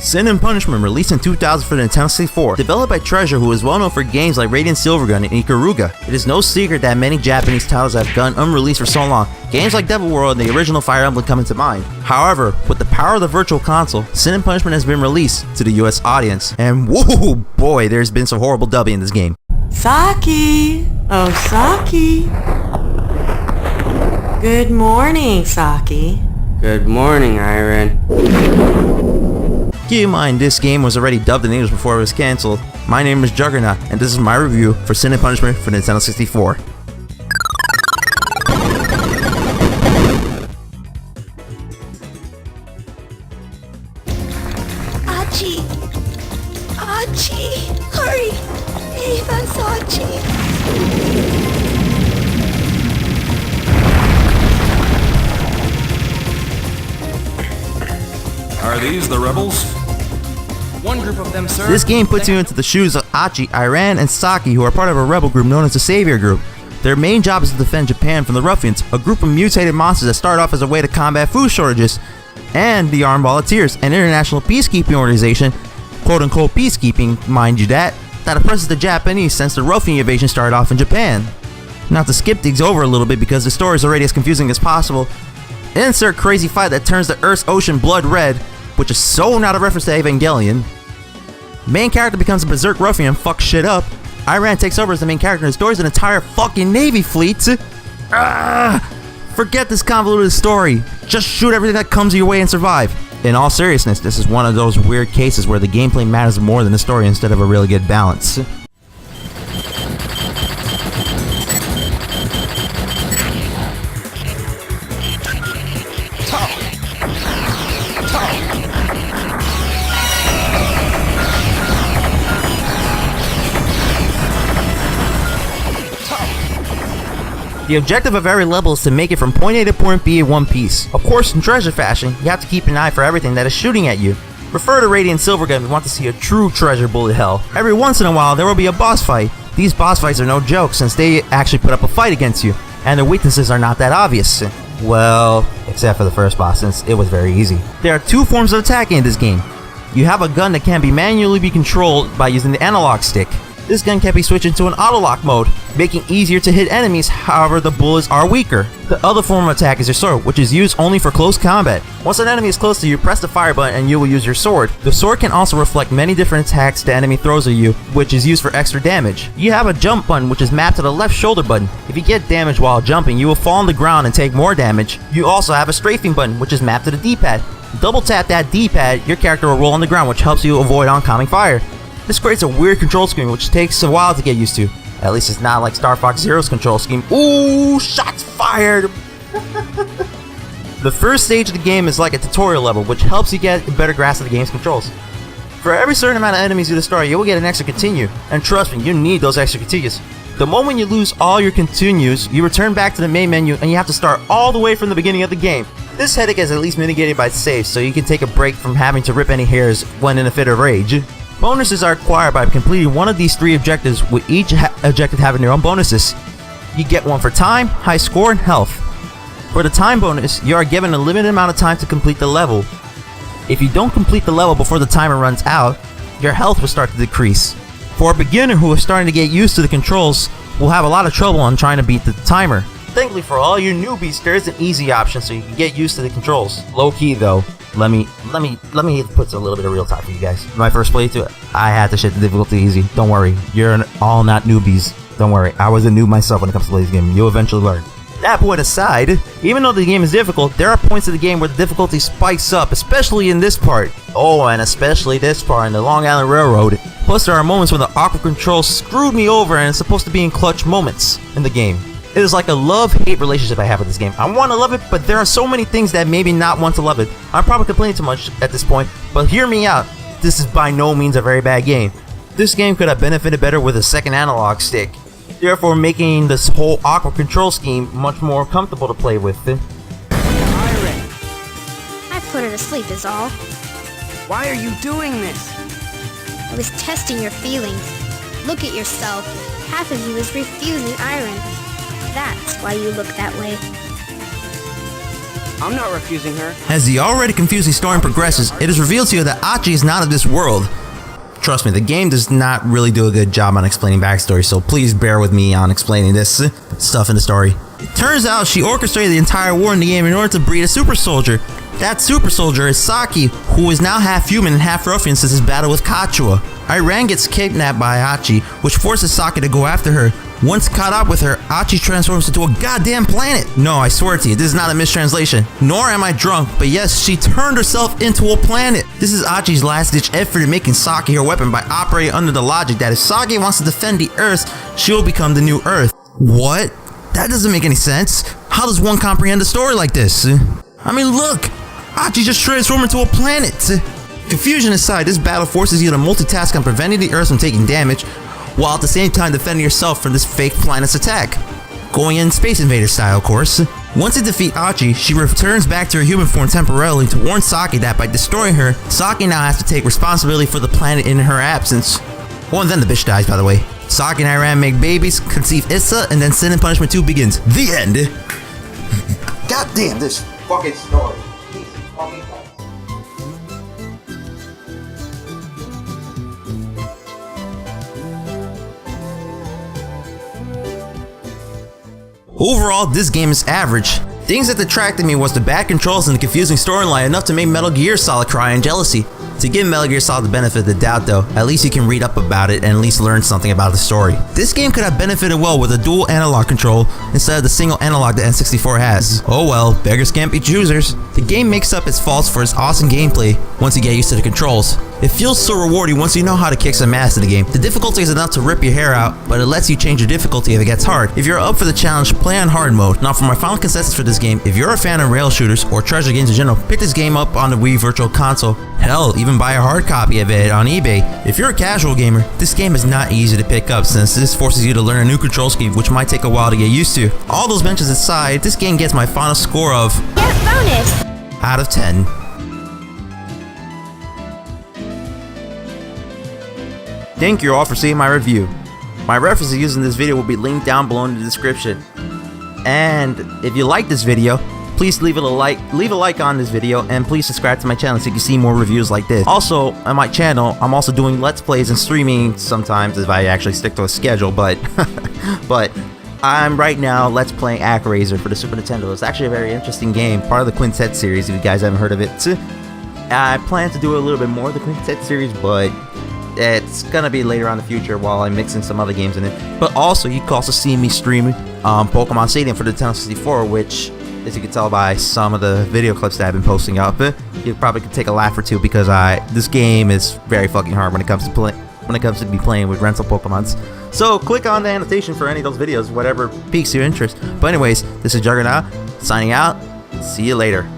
Sin and Punishment, released in 2000 for the Nintendo 64, developed by Treasure, who is well known for games like Radiant Silvergun and Ikaruga. It is no secret that many Japanese titles have gone unreleased for so long. Games like Devil World and the original Fire Emblem come into mind. However, with the power of the Virtual Console, Sin and Punishment has been released to the US audience, and whoa boy, there's been some horrible dubbing in this game. Saki! Oh, Saki! Good morning, Saki. Good morning, Iron. Keep in mind, this game was already dubbed in English before it was cancelled. My name is Juggernaut, and this is my review for Sin and Punishment for Nintendo 64. Achi! Achi! Hurry! Eva Sachi! Are these the rebels? One group of them, sir. This game puts you into the shoes of Achi, Iran, and Saki, who are part of a rebel group known as the Savior Group. Their main job is to defend Japan from the Ruffians, a group of mutated monsters that start off as a way to combat food shortages, and the Armed Volunteers, an international peacekeeping organization, quote-unquote peacekeeping, mind you that oppresses the Japanese since the Ruffian invasion started off in Japan. Now to skip things over a little bit because the story is already as confusing as possible, insert crazy fight that turns the Earth's ocean blood red, which is so not a reference to Evangelion. Main character becomes a berserk ruffian and fucks shit up. Iran takes over as the main character and destroys an entire fucking navy fleet. Forget this convoluted story. Just shoot everything that comes your way and survive. In all seriousness, this is one of those weird cases where the gameplay matters more than the story instead of a really good balance. The objective of every level is to make it from point A to point B in one piece. Of course, in treasure fashion, you have to keep an eye for everything that is shooting at you. Refer to Radiant Silvergun if you want to see a true treasure bullet hell. Every once in a while, there will be a boss fight. These boss fights are no joke since they actually put up a fight against you, and their weaknesses are not that obvious. Well, except for the first boss since it was very easy. There are two forms of attacking in this game. You have a gun that can be manually controlled by using the analog stick. This gun can be switched into an auto-lock mode, making it easier to hit enemies, however the bullets are weaker. The other form of attack is your sword, which is used only for close combat. Once an enemy is close to you, press the fire button and you will use your sword. The sword can also reflect many different attacks the enemy throws at you, which is used for extra damage. You have a jump button, which is mapped to the left shoulder button. If you get damaged while jumping, you will fall on the ground and take more damage. You also have a strafing button, which is mapped to the D-pad. Double tap that D-pad, your character will roll on the ground, which helps you avoid oncoming fire. This creates a weird control scheme which takes a while to get used to. At least it's not like Star Fox Zero's control scheme. Ooh, shots fired! The first stage of the game is like a tutorial level, which helps you get a better grasp of the game's controls. For every certain amount of enemies you destroy, you will get an extra continue, and trust me, you need those extra continues. The moment you lose all your continues, you return back to the main menu and you have to start all the way from the beginning of the game. This headache is at least mitigated by saves, so you can take a break from having to rip any hairs when in a fit of rage. Bonuses are acquired by completing one of these three objectives, with each objective having their own bonuses. You get one for time, high score, and health. For the time bonus, you are given a limited amount of time to complete the level. If you don't complete the level before the timer runs out, your health will start to decrease. For a beginner who is starting to get used to the controls, will have a lot of trouble on trying to beat the timer. Thankfully for all you newbies, there is an easy option so you can get used to the controls. Low key though. Let me put a little bit of real talk for you guys. My first playthrough, I had to shit the difficulty easy. Don't worry, you're all not newbies. Don't worry, I was a noob myself when it comes to playing this game. You'll eventually learn. That point aside, even though the game is difficult, there are points of the game where the difficulty spikes up, especially in this part. Oh, and especially this part in the Long Island Railroad. Plus, there are moments when the awkward controls screwed me over and it's supposed to be in clutch moments in the game. It is like a love-hate relationship I have with this game. I want to love it, but there are so many things that made me not want to love it. I'm probably complaining too much at this point, but hear me out. This is by no means a very bad game. This game could have benefited better with a second analog stick, therefore making this whole awkward control scheme much more comfortable to play with. I put her to sleep is all. Why are you doing this? I was testing your feelings. Look at yourself. Half of you is refusing iron. That's why you look that way. I'm not refusing her. As the already confusing story progresses, it is revealed to you that Achi is not of this world. Trust me, the game does not really do a good job on explaining backstory, so please bear with me on explaining this stuff in the story. It turns out she orchestrated the entire war in the game in order to breed a super soldier. That super soldier is Saki, who is now half human and half ruffian since his battle with Kachua. Iran gets kidnapped by Achi, which forces Saki to go after her. Once caught up with her, Achi transforms into a goddamn planet. No, I swear to you, this is not a mistranslation. Nor am I drunk, but yes, she turned herself into a planet. This is Achi's last-ditch effort in making Saki her weapon by operating under the logic that if Saki wants to defend the Earth, she'll become the new Earth. What? That doesn't make any sense. How does one comprehend a story like this? I mean, look! Achi just transformed into a planet! Confusion aside, this battle forces you to multitask on preventing the Earth from taking damage, while at the same time defending yourself from this fake planet's attack. Going in Space Invader style, of course. Once you defeat Achi, she returns back to her human form temporarily to warn Saki that by destroying her, Saki now has to take responsibility for the planet in her absence. Oh, and then the bitch dies, by the way. Saki and Iran make babies, conceive Issa, and then Sin and Punishment 2 begins. The end! God damn this fucking story. Overall, this game is average. Things that detracted me was the bad controls and the confusing storyline enough to make Metal Gear Solid cry in jealousy. To give Metal Gear Solid the benefit of the doubt though, at least you can read up about it and at least learn something about the story. This game could have benefited well with a dual analog control instead of the single analog the N64 has. Oh well, beggars can't be choosers. The game makes up its faults for its awesome gameplay once you get used to the controls. It feels so rewarding once you know how to kick some ass in the game. The difficulty is enough to rip your hair out, but it lets you change your difficulty if it gets hard. If you're up for the challenge, play on hard mode. Now for my final consensus for this game, if you're a fan of rail shooters or treasure games in general, pick this game up on the Wii Virtual Console. Hell, even buy a hard copy of it on eBay. If you're a casual gamer, this game is not easy to pick up since this forces you to learn a new control scheme which might take a while to get used to. All those mentions aside, this game gets my final score of Get bonus! out of 10. Thank you all for seeing my review. My references used in this video will be linked down below in the description. And if you like this video, please leave a like on this video, and please subscribe to my channel so you can see more reviews like this. Also, on my channel, I'm also doing Let's Plays and streaming sometimes if I actually stick to a schedule, but I'm right now Let's Playing ActRaiser for the Super Nintendo. It's actually a very interesting game, part of the Quintet series if you guys haven't heard of it. I plan to do a little bit more of the Quintet series, but it's gonna be later on in the future while I'm mixing some other games in it. But also, you can also see me stream Pokemon Stadium for the Nintendo 64, which, as you can tell by some of the video clips that I've been posting up, you probably could take a laugh or two because this game is very fucking hard when it comes to be playing with rental Pokemons. So click on the annotation for any of those videos, whatever piques your interest. But anyways, this is Juggernaut signing out. See you later.